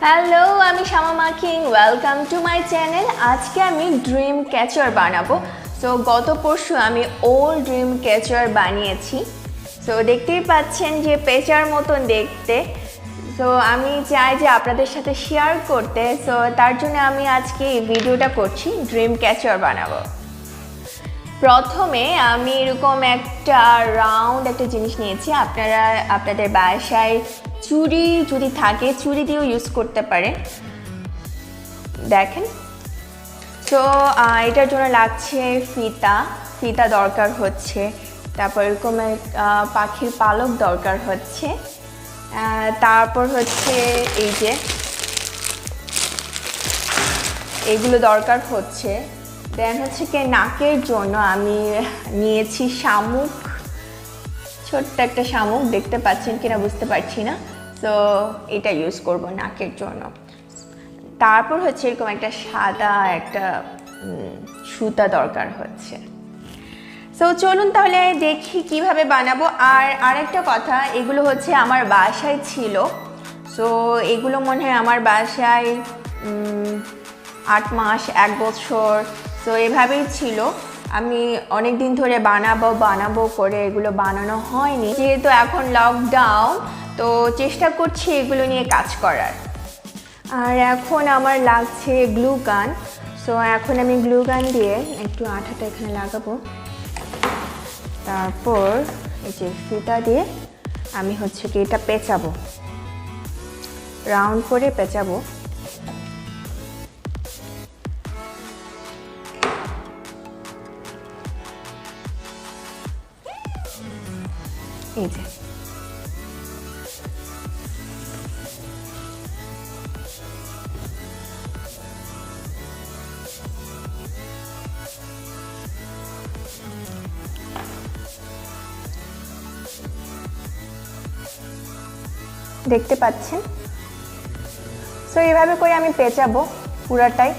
Hello, আমি শামা মাখিং। Welcome to my channel. আজকে আমি ড্রিম ক্যাচার বানাবো। সো গত পরশু আমি ওল্ড ড্রিম ক্যাচার বানিয়েছি। সো দেখতেই পাচ্ছেন যে পেঁচার মতন দেখতে। সো আমি চাই যে আপনাদের সাথে শেয়ার করতে। সো তার জন্য আমি আজকে এই ভিডিওটা করছি, ড্রিম ক্যাচার বানাবো। প্রথমে আমি এরকম একটা রাউন্ড একটা জিনিস নিয়েছি। আপনারা আপনাদের বাসায় চুড়ি যদি থাকে চুড়ি দিয়েও ইউজ করতে পারেন। দেখেন, তো এটার জন্য লাগছে ফিতা দরকার হচ্ছে, তারপর এরকম পাখির পালক দরকার হচ্ছে, তারপর হচ্ছে এই যে এগুলো দরকার হচ্ছে। দেন হচ্ছে কি নাকের জন্য আমি নিয়েছি শামুক, ছোট্ট একটা শামুক, দেখতে পাচ্ছেন কিনা বুঝতে পারছি না। তো এটা ইউজ করব নাকের জন্য। তারপর হচ্ছে এরকম একটা সাদা একটা সুতা দরকার হচ্ছে। সো চলুন তাহলে দেখি কিভাবে বানাবো। আর আরেকটা কথা, এগুলো হচ্ছে আমার বাসায় ছিল। সো এগুলো মনে হয় আমার বাসায় 8 মাস 1 বছর তো এভাবেই ছিল। আমি অনেক দিন ধরে বানাবো করে এগুলো বানানো হয়নি, যেহেতু এখন লকডাউন। তো চেষ্টা করছি এগুলো নিয়ে কাজ করার। আর এখন আমার লাগছে গ্লু গান। সো এখন আমি গ্লু গান দিয়ে একটু আঠাটা এখানে লাগাবো। তারপর এই যে ফিতা দিয়ে আমি হচ্ছে কি এটা পেঁচাবো, রাউন্ড করে পেঁচাবো। এই যে দেখতে পাচ্ছেন। সো এইভাবে করে আমি পেঁচাবো পুরাটাই।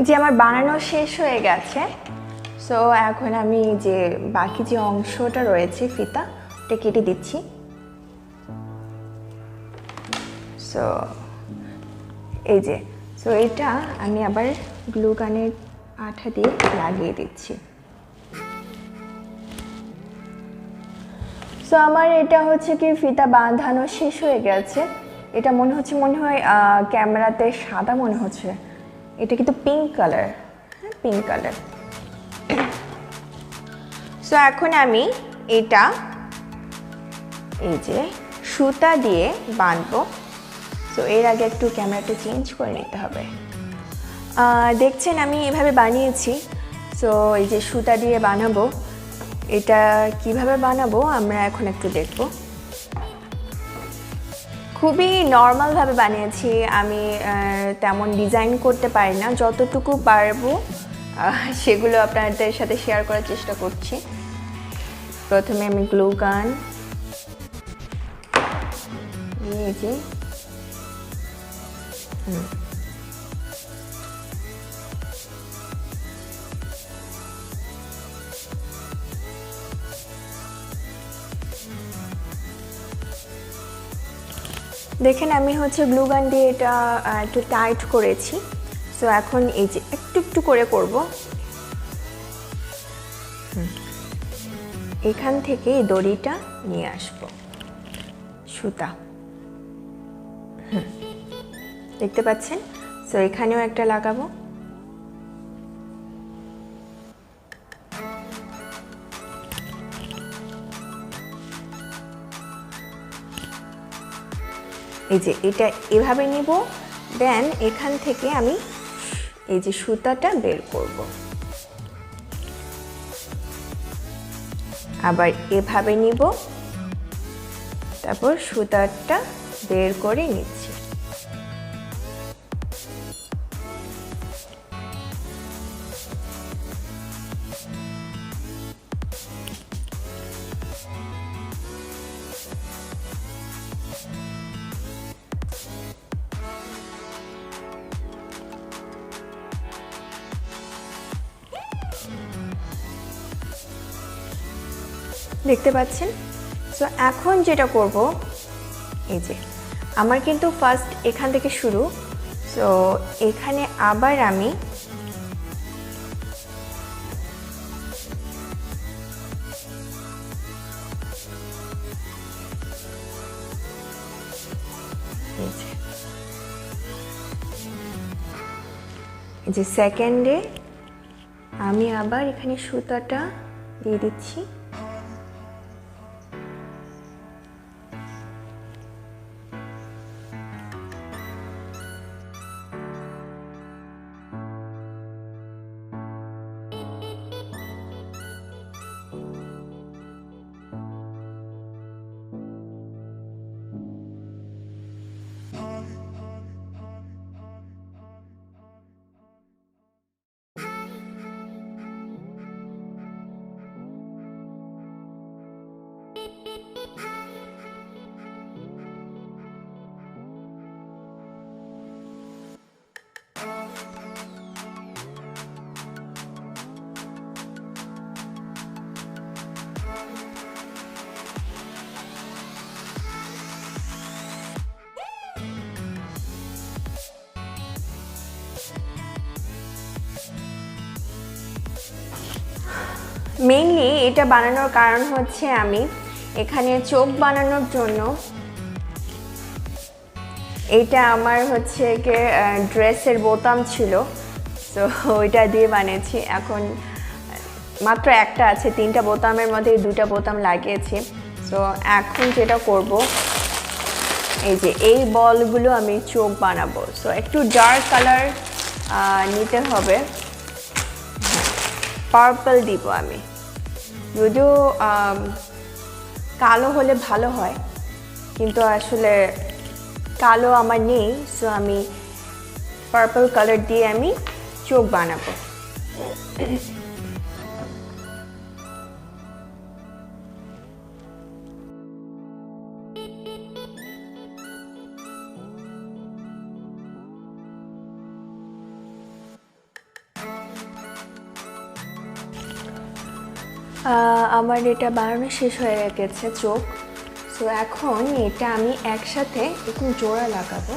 যে আমার বানানো শেষ হয়ে গেছে। সো এখন আমি যে বাকি যে অংশটা রয়েছে ফিতা, ওটা কেটে দিচ্ছি। সো এই যে এটা আমি আবার গ্লু গানের আঠা দিয়ে লাগিয়ে দিচ্ছি। সো আমার এটা হচ্ছে কি ফিতা বাঁধানো শেষ হয়ে গেছে। এটা মনে হয় ক্যামেরাতে সাদা মনে হচ্ছে, এটা কিন্তু পিঙ্ক কালার। হ্যাঁ, পিঙ্ক কালার। সো এখন আমি এটা এই যে সুতা দিয়ে বাঁধবো। সো এর আগে একটু ক্যামেরাটা চেঞ্জ করে নিতে হবে। দেখছেন আমি এভাবে বানিয়েছি। সো এই যে সুতা দিয়ে বানাবো, এটা কিভাবে বানাবো আমরা এখন একটু দেখব। খুবই নর্মালভাবে বানিয়েছি আমি, তেমন ডিজাইন করতে পারি না। যতটুকু পারবো সেগুলো আপনাদের সাথে শেয়ার করার চেষ্টা করছি। প্রথমে আমি গ্লু গান নিয়েছি। দেখেন আমি হচ্ছে গ্লু গান দিয়ে এটা একটু টাইট করেছি। সো এখন এই যে একটু একটু করে করব। এখান থেকে এই দড়িটা নিয়ে আসবো, সুতা। দেখতে পাচ্ছেন। সো এখানেও একটা লাগাবো। এই যে এটা এভাবে নিব। দেন এখান থেকে আমি এই যে সুতাটা বের করব, আবার এভাবে নিব, তারপর সুতাটা বের করে নিচ্ছি। দেখতে পাচ্ছেন। সো এখন যেটা করব, এই যে আমার কিন্তু ফার্স্ট এখান থেকে শুরু। সো এখানে আবার আমি এই যে সেকেন্ডে আমি আবার এখানে সুতাটা দিয়ে দিচ্ছি। মেইনলি এটা বানানোর কারণ হচ্ছে আমি এখানে চোখ বানানোর জন্য, এটা আমার হচ্ছে কি ড্রেসের বোতাম ছিল, তো ওইটা দিয়ে বানিয়েছি। এখন মাত্র একটা আছে, 3টা বোতামের মধ্যে 2টা বোতাম লাগিয়েছি। তো এখন যেটা করব, এই যে এই বলগুলো আমি চোখ বানাবো। সো একটু ডার্ক কালার নিতে হবে, পার্পল দিব আমি। যদিও কালো হলে ভালো হয়, কিন্তু আসলে কালো আমার নেই। সো আমি পার্পল কালার দিয়ে আমি চোখ বানাবো। আমার এটা বানানো শেষ হয়ে গেছে চোখ। সো এখন এটা আমি একসাথে একটু জোড়া লাগাবো।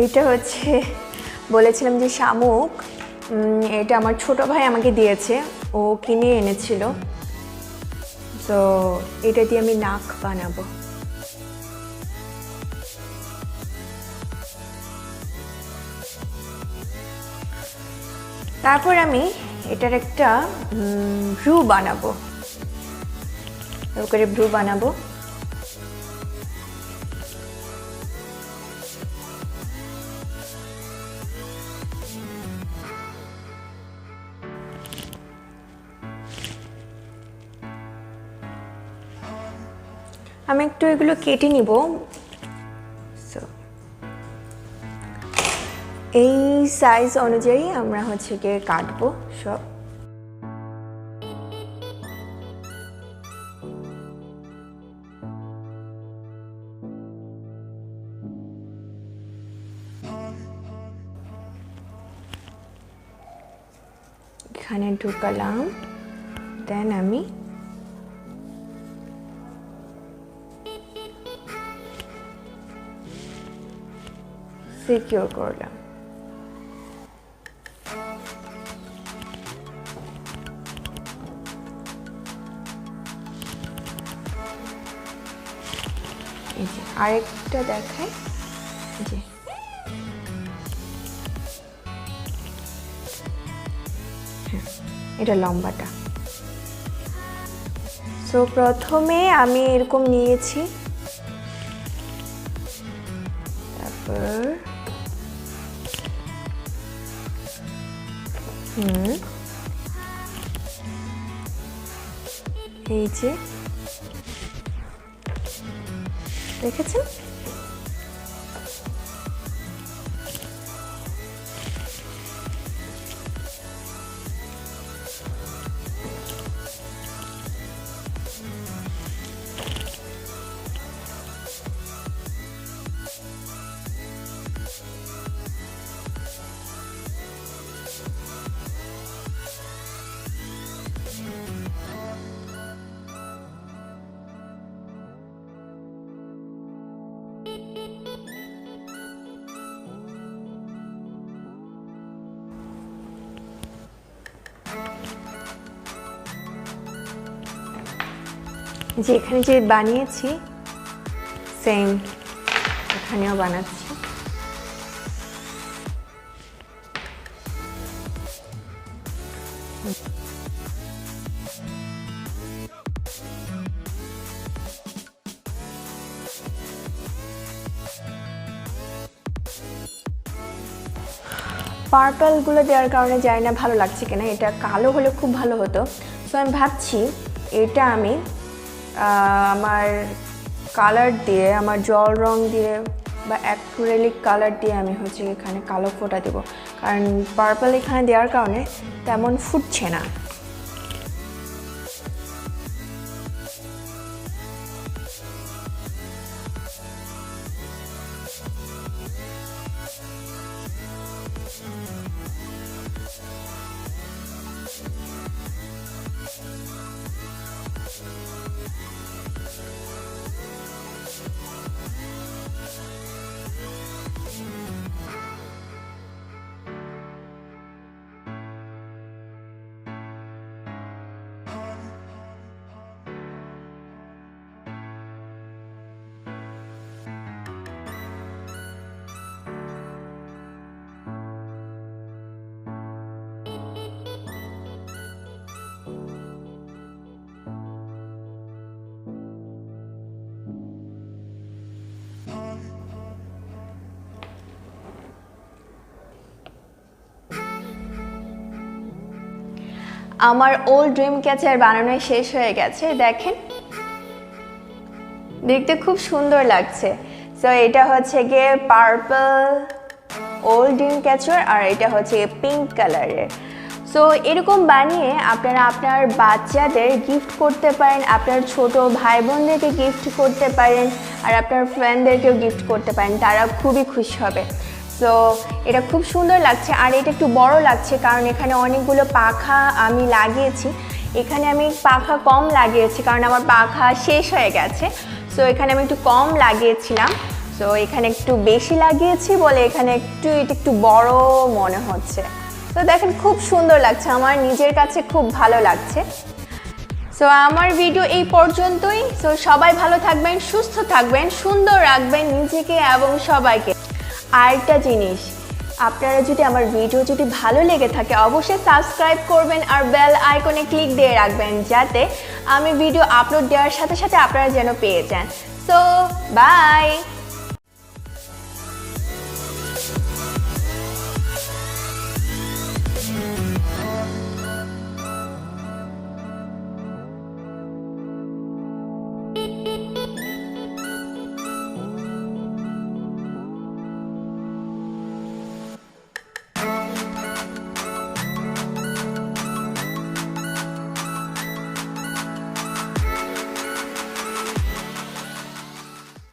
এইটা হচ্ছে বলেছিলাম যে শামুক, এটা আমার ছোট ভাই আমাকে দিয়েছে, ও কিনে এনেছিল। তো এটা দিয়ে আমি নাক বানাবো। তারপর আমি এটার একটা ভ্রু বানাবো, এরকম করে ভ্রু বানাবো। আমি একটু এগুলো কেটে নিব। এই সাইজ অনুযায়ী আমরা হচ্ছে গিয়ে কাটবো সব। এখানে ঢুকালাম, দেন আমি সিকিউর করলাম। এই যে আরেকটা দেখাই, যে এটা লম্বাটা। সো প্রথমে আমি এরকম নিয়েছি, তারপর এই যে দেখেছেন, যে এখানে যে বানিয়েছি সেম এখানেও বানাচ্ছি। পার্পলগুলো দেওয়ার কারণে জানি না ভালো লাগছে কিনা, এটা কালো হলে খুব ভালো হতো। সো আমি ভাবছি এটা আমি আমার কালার দিয়ে, আমার জল রং দিয়ে বা অ্যাক্রিলিক কালার দিয়ে আমি হচ্ছে এখানে কালো ফোঁটা দেবো, কারণ পার্পল এখানে দেওয়ার কারণে তেমন ফুটছে না। আমার ওল্ড ড্রিম ক্যাচার বানানো শেষ হয়ে গেছে, দেখেন দেখতে খুব সুন্দর লাগছে। সো এটা হচ্ছে গিয়ে পার্পল ওল্ড ড্রিম ক্যাচার আর এটা হচ্ছে পিঙ্ক কালারের। সো এরকম বানিয়ে আপনারা আপনার বাচ্চাদের গিফট করতে পারেন, আপনার ছোট ভাই বোনদেরকে গিফট করতে পারেন, আর আপনার ফ্রেন্ডদেরকেও গিফট করতে পারেন, তারা খুবই খুশি হবে। সো এটা খুব সুন্দর লাগছে, আর এটা একটু বড় লাগছে কারণ এখানে অনেকগুলো পাখা আমি লাগিয়েছি। এখানে আমি পাখা কম লাগিয়েছি কারণ আমার পাখা শেষ হয়ে গেছে। সো এখানে আমি একটু কম লাগিয়েছিলাম, সো এখানে একটু বেশি লাগিয়েছি বলে এখানে এটা একটু বড় মনে হচ্ছে। তো দেখেন খুব সুন্দর লাগছে, আমার নিজের কাছে খুব ভালো লাগছে। সো আমার ভিডিও এই পর্যন্তই। সো সবাই ভালো থাকবেন, সুস্থ থাকবেন, সুন্দর রাখবেন নিজেকে এবং সবাইকে। আরেকটা জিনিস, আপনারা যদি আমার ভিডিও যদি ভালো লেগে থাকে অবশ্যই সাবস্ক্রাইব করবেন আর বেল আইকনে ক্লিক দিয়ে রাখবেন যাতে আমি ভিডিও আপলোড দেওয়ার সাথে সাথে আপনারা যেন পেয়ে যান। So by.